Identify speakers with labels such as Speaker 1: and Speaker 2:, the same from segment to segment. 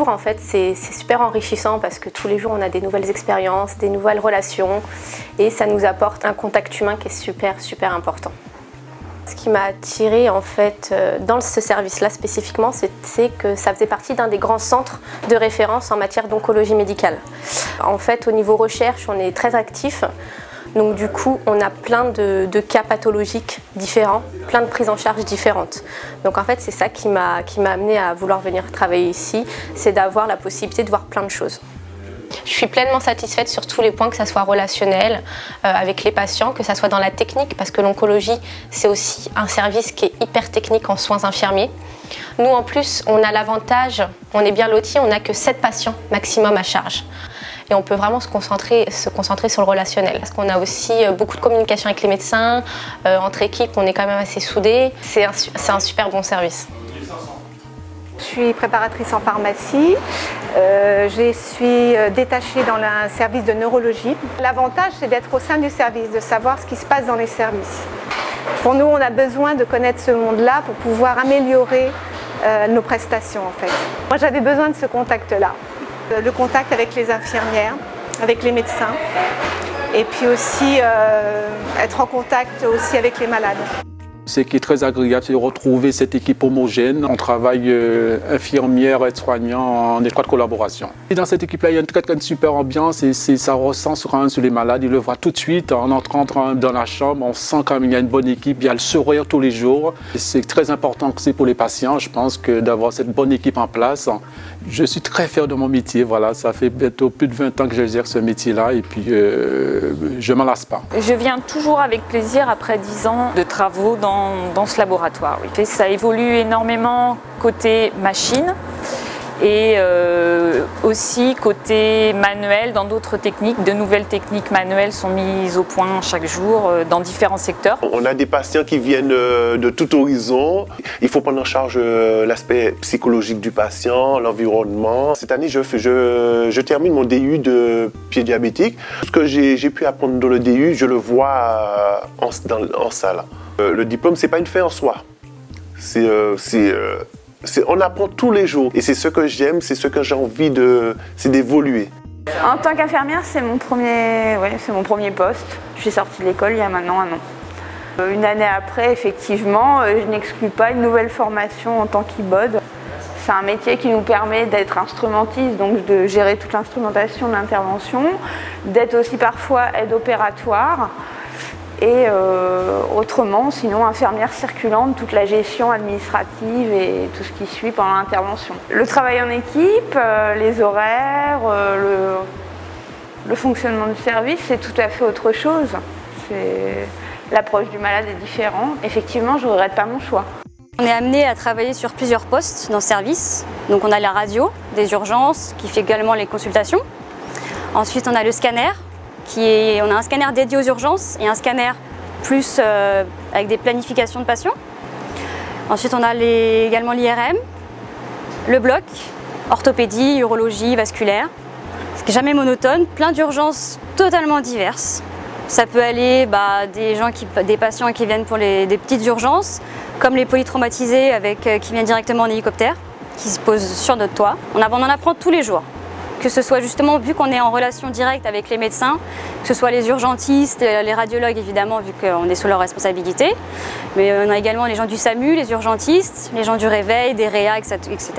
Speaker 1: jours, en fait, c'est super enrichissant parce que tous les jours, on a des nouvelles expériences, des nouvelles relations et ça nous apporte un contact humain qui est super, super important. Ce qui m'a attirée en fait dans ce service-là spécifiquement, c'est que ça faisait partie d'un des grands centres de référence en matière d'oncologie médicale. En fait, au niveau recherche, on est très actif. Donc du coup, on a plein de cas pathologiques différents, plein de prises en charge différentes. Donc en fait, c'est ça qui m'a amenée à vouloir venir travailler ici, c'est d'avoir la possibilité de voir plein de choses. Je suis pleinement satisfaite sur tous les points, que ça soit relationnel avec les patients, que ça soit dans la technique, parce que l'oncologie, c'est aussi un service qui est hyper technique en soins infirmiers. Nous, en plus, on a l'avantage, on est bien lotis, on n'a que 7 patients maximum à charge. Et on peut vraiment se concentrer sur le relationnel. Parce qu'on a aussi beaucoup de communication avec les médecins, entre équipes, on est quand même assez soudés. C'est un super bon service.
Speaker 2: Je suis préparatrice en pharmacie. Je suis détachée dans un service de neurologie. L'avantage, c'est d'être au sein du service, de savoir ce qui se passe dans les services. Pour nous, on a besoin de connaître ce monde-là pour pouvoir améliorer nos prestations, en fait. Moi, j'avais besoin de ce contact-là. Le contact avec les infirmières, avec les médecins, et puis aussi être en contact aussi avec les malades.
Speaker 3: Ce qui est très agréable, c'est de retrouver cette équipe homogène. On travaille infirmières, aides-soignants en étroite collaboration. Et dans cette équipe-là, il y a une super ambiance et ça ressent quand même sur les malades. Ils le voient tout de suite en entrant dans la chambre. On sent quand même qu'il y a une bonne équipe, il y a le sourire tous les jours. C'est très important que c'est pour les patients. Je pense que d'avoir cette bonne équipe en place, je suis très fier de mon métier. Voilà, ça fait bientôt plus de 20 ans que j'exerce ce métier-là et puis je ne m'en lasse pas.
Speaker 4: Je viens toujours avec plaisir après 10 ans de travaux dans ce laboratoire. Oui. Ça évolue énormément côté machine et aussi côté manuel dans d'autres techniques. De nouvelles techniques manuelles sont mises au point chaque jour dans différents secteurs.
Speaker 5: On a des patients qui viennent de tout horizon. Il faut prendre en charge l'aspect psychologique du patient, l'environnement. Cette année, je termine mon DU de pied diabétique. Ce que j'ai pu apprendre dans le DU, je le vois en salle. Le diplôme, c'est pas une fin en soi. On apprend tous les jours et c'est ce que j'aime, c'est ce que j'ai envie d'évoluer.
Speaker 6: En tant qu'infirmière, c'est mon premier poste. Je suis sortie de l'école il y a maintenant 1 an. Une année après, effectivement, je n'exclus pas une nouvelle formation en tant qu'IBOD. C'est un métier qui nous permet d'être instrumentiste, donc de gérer toute l'instrumentation de l'intervention, d'être aussi parfois aide opératoire. Et autrement, sinon infirmière circulante, toute la gestion administrative et tout ce qui suit pendant l'intervention. Le travail en équipe, les horaires, le fonctionnement du service, c'est tout à fait autre chose. L'approche du malade est différente. Effectivement, je ne regrette pas mon choix.
Speaker 7: On est amené à travailler sur plusieurs postes dans le service. Donc on a la radio, des urgences, qui fait également les consultations. Ensuite, on a le scanner. On a un scanner dédié aux urgences et un scanner plus avec des planifications de patients. Ensuite, on a également l'IRM, le bloc, orthopédie, urologie, vasculaire. C'est jamais monotone, plein d'urgences totalement diverses. Ça peut aller des patients qui viennent pour des petites urgences, comme les polytraumatisés qui viennent directement en hélicoptère, qui se posent sur notre toit. On en apprend tous les jours. Que ce soit justement, vu qu'on est en relation directe avec les médecins, que ce soit les urgentistes, les radiologues évidemment, vu qu'on est sous leur responsabilité, mais on a également les gens du SAMU, les urgentistes, les gens du réveil, des réa, etc.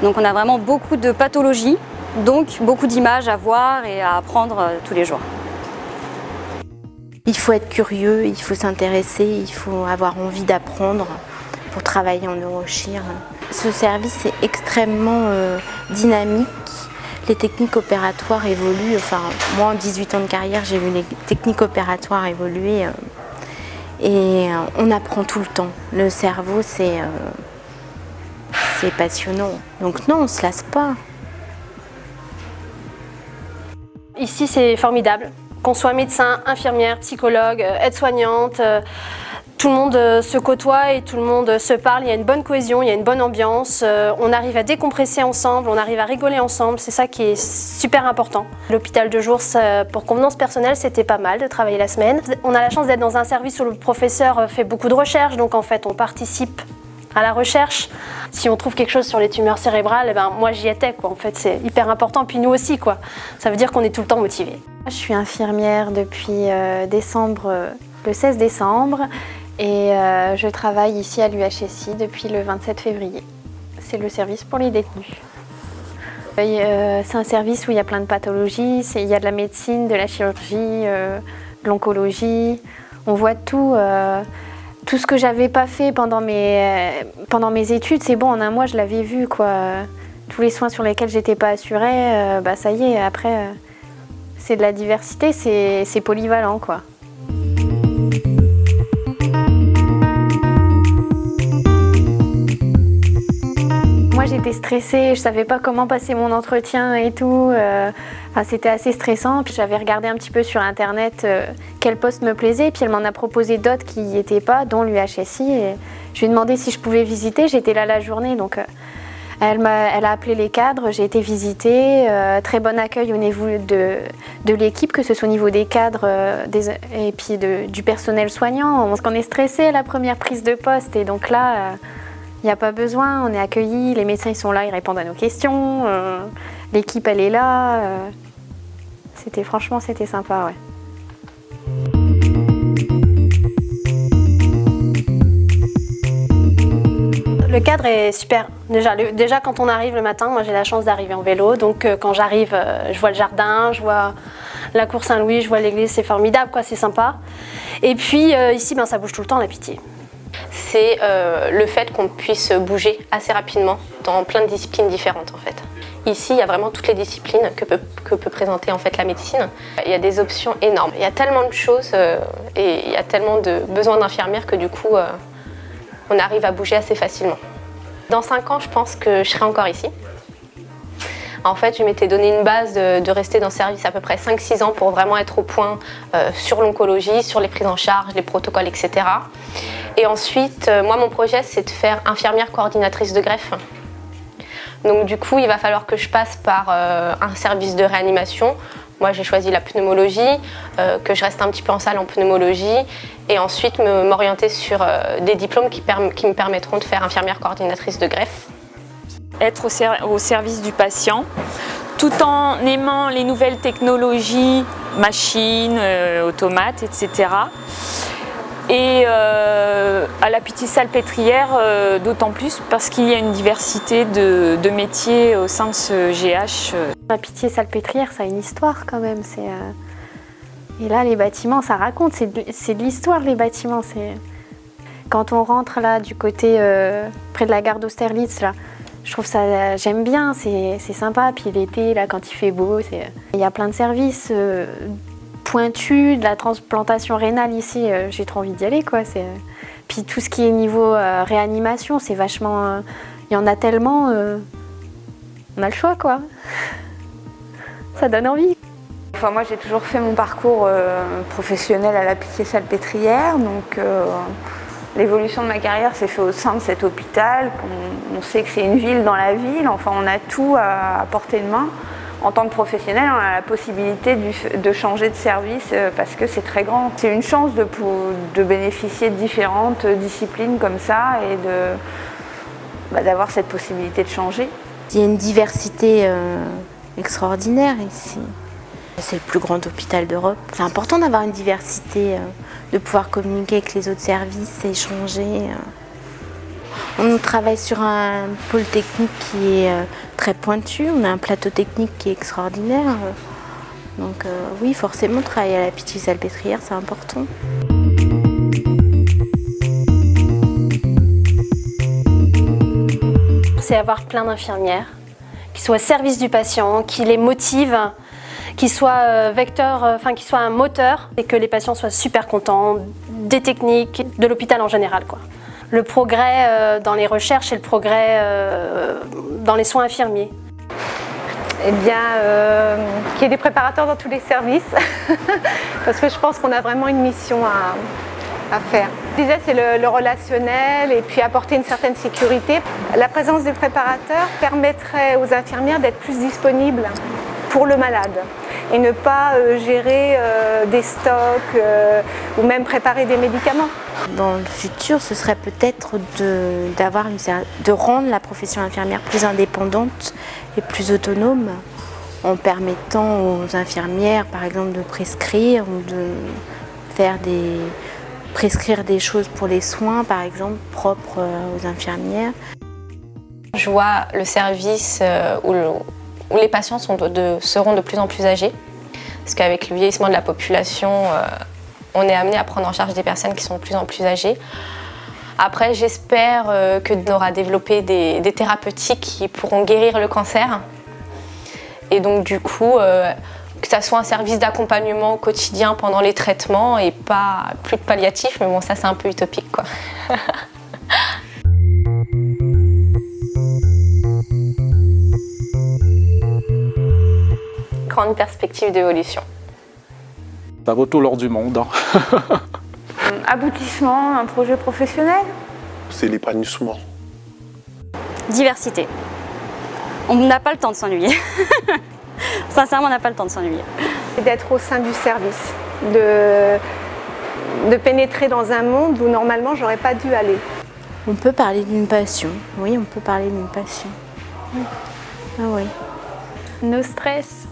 Speaker 7: Donc on a vraiment beaucoup de pathologies, donc beaucoup d'images à voir et à apprendre tous les jours.
Speaker 8: Il faut être curieux, il faut s'intéresser, il faut avoir envie d'apprendre pour travailler en neurochir. Ce service est extrêmement dynamique. Les techniques opératoires évoluent, moi en 18 ans de carrière j'ai vu les techniques opératoires évoluer et on apprend tout le temps. Le cerveau c'est passionnant, donc non on ne se lasse pas.
Speaker 1: Ici c'est formidable, qu'on soit médecin, infirmière, psychologue, aide-soignante, tout le monde se côtoie et tout le monde se parle, il y a une bonne cohésion, il y a une bonne ambiance, on arrive à décompresser ensemble, on arrive à rigoler ensemble, c'est ça qui est super important. L'hôpital de jour, pour convenance personnelle, c'était pas mal de travailler la semaine. On a la chance d'être dans un service où le professeur fait beaucoup de recherches, donc en fait on participe
Speaker 9: À la recherche, si on trouve quelque chose sur les tumeurs cérébrales, eh ben, moi j'y étais, quoi. En fait, c'est hyper important, puis nous aussi, quoi. Ça veut dire qu'on est tout le temps motivés.
Speaker 10: Je suis infirmière depuis le 16 décembre et je travaille ici à l'UHSI depuis le 27 février. C'est le service pour les détenus. C'est un service où il y a plein de pathologies, il y a de la médecine, de la chirurgie, de l'oncologie. On voit tout. Tout ce que j'avais pas fait pendant mes études, c'est bon, en un mois je l'avais vu, quoi. Tous les soins sur lesquels j'étais pas assurée, bah ça y est, après c'est de la diversité, c'est polyvalent, quoi. Moi j'étais stressée, je savais pas comment passer mon entretien et tout. Enfin, c'était assez stressant. Puis j'avais regardé un petit peu sur internet quel poste me plaisait. Puis elle m'en a proposé d'autres qui n'y étaient pas, dont l'UHSI. Et je lui ai demandé si je pouvais visiter. J'étais là la journée, donc elle a appelé les cadres. J'ai été visiter. Très bon accueil au niveau de l'équipe, que ce soit au niveau des cadres et puis du personnel soignant. Parce qu'on est stressé à la première prise de poste. Et donc là... il n'y a pas besoin, on est accueillis, les médecins ils sont là, ils répondent à nos questions, l'équipe elle est là. Franchement, c'était sympa, ouais.
Speaker 9: Le cadre est super. Déjà quand on arrive le matin, moi j'ai la chance d'arriver en vélo, donc quand j'arrive, je vois le jardin, je vois la cour Saint-Louis, je vois l'église, c'est formidable, quoi, c'est sympa. Et puis ici, ben, ça bouge tout le temps, la Pitié. C'est le fait qu'on puisse bouger assez rapidement dans plein de disciplines différentes, en fait. Ici, il y a vraiment toutes les disciplines que peut présenter en fait la médecine. Il y a des options énormes. Il y a tellement de choses et il y a tellement de besoins d'infirmières que du coup, on arrive à bouger assez facilement. Dans 5 ans, je pense que je serai encore ici. En fait, je m'étais donné une base de rester dans ce service à peu près 5-6 ans pour vraiment être au point sur l'oncologie, sur les prises en charge, les protocoles, etc. Et ensuite, moi, mon projet, c'est de faire infirmière coordinatrice de greffe. Donc du coup, il va falloir que je passe par un service de réanimation. Moi, j'ai choisi la pneumologie, que je reste un petit peu en salle en pneumologie, et ensuite m'orienter sur des diplômes qui me permettront de faire infirmière coordinatrice de greffe.
Speaker 4: Être au service du patient, tout en aimant les nouvelles technologies, machines, automates, etc. Et à la Pitié-Salpêtrière, d'autant plus parce qu'il y a une diversité de métiers au sein de ce GH.
Speaker 10: La Pitié-Salpêtrière, ça a une histoire quand même. Et là, les bâtiments, ça raconte, c'est de l'histoire, les bâtiments. Quand on rentre là, du côté près de la gare d'Austerlitz, là, je trouve ça, j'aime bien, c'est sympa. Puis l'été, là, quand il fait beau, il y a plein de services pointus, de la transplantation rénale ici, j'ai trop envie d'y aller, quoi. Puis tout ce qui est niveau réanimation, c'est vachement... il y en a tellement, on a le choix, quoi. Ça donne envie.
Speaker 6: Enfin, moi, j'ai toujours fait mon parcours professionnel à la Pitié-Salpêtrière, donc l'évolution de ma carrière s'est faite au sein de cet hôpital. On sait que c'est une ville dans la ville, enfin, on a tout à portée de main. En tant que professionnel, on a la possibilité de changer de service parce que c'est très grand. C'est une chance de bénéficier de différentes disciplines comme ça et d'avoir cette possibilité de changer.
Speaker 8: Il y a une diversité extraordinaire ici. C'est le plus grand hôpital d'Europe. C'est important d'avoir une diversité, de pouvoir communiquer avec les autres services, échanger. On travaille sur un pôle technique qui est très pointu, on a un plateau technique qui est extraordinaire. Donc oui, forcément, travailler à la Pitié-Salpêtrière, c'est important.
Speaker 9: C'est avoir plein d'infirmières qui soient au service du patient, qui les motivent, qui soient vecteurs, qui soient un moteur et que les patients soient super contents des techniques, de l'hôpital en général, quoi. Le progrès dans les recherches et le progrès dans les soins infirmiers.
Speaker 2: Eh bien, qu'il y ait des préparateurs dans tous les services, parce que je pense qu'on a vraiment une mission à faire. Je disais, c'est le relationnel et puis apporter une certaine sécurité. La présence des préparateurs permettrait aux infirmières d'être plus disponibles pour le malade et ne pas gérer des stocks ou même préparer des médicaments.
Speaker 8: Dans le futur, ce serait peut-être de rendre la profession infirmière plus indépendante et plus autonome, en permettant aux infirmières, par exemple, de prescrire ou de prescrire des choses pour les soins, par exemple, propres aux infirmières.
Speaker 1: Je vois le service où les patients seront de plus en plus âgés, parce qu'avec le vieillissement de la population, on est amené à prendre en charge des personnes qui sont de plus en plus âgées. Après, j'espère qu'on aura développé des thérapeutiques qui pourront guérir le cancer. Et donc du coup, que ça soit un service d'accompagnement au quotidien pendant les traitements et plus de palliatif, mais bon, ça c'est un peu utopique, quoi. Grande perspective d'évolution.
Speaker 3: Ça vaut tout l'or du monde. Hein.
Speaker 6: Aboutissement, un projet professionnel.
Speaker 5: C'est l'épanouissement.
Speaker 7: Diversité. On n'a pas le temps de s'ennuyer. Sincèrement, on n'a pas le temps de s'ennuyer.
Speaker 2: D'être au sein du service, de pénétrer dans un monde où normalement j'aurais pas dû aller.
Speaker 8: On peut parler d'une passion. Oui, on peut parler d'une passion. Ah oui.
Speaker 10: No stress.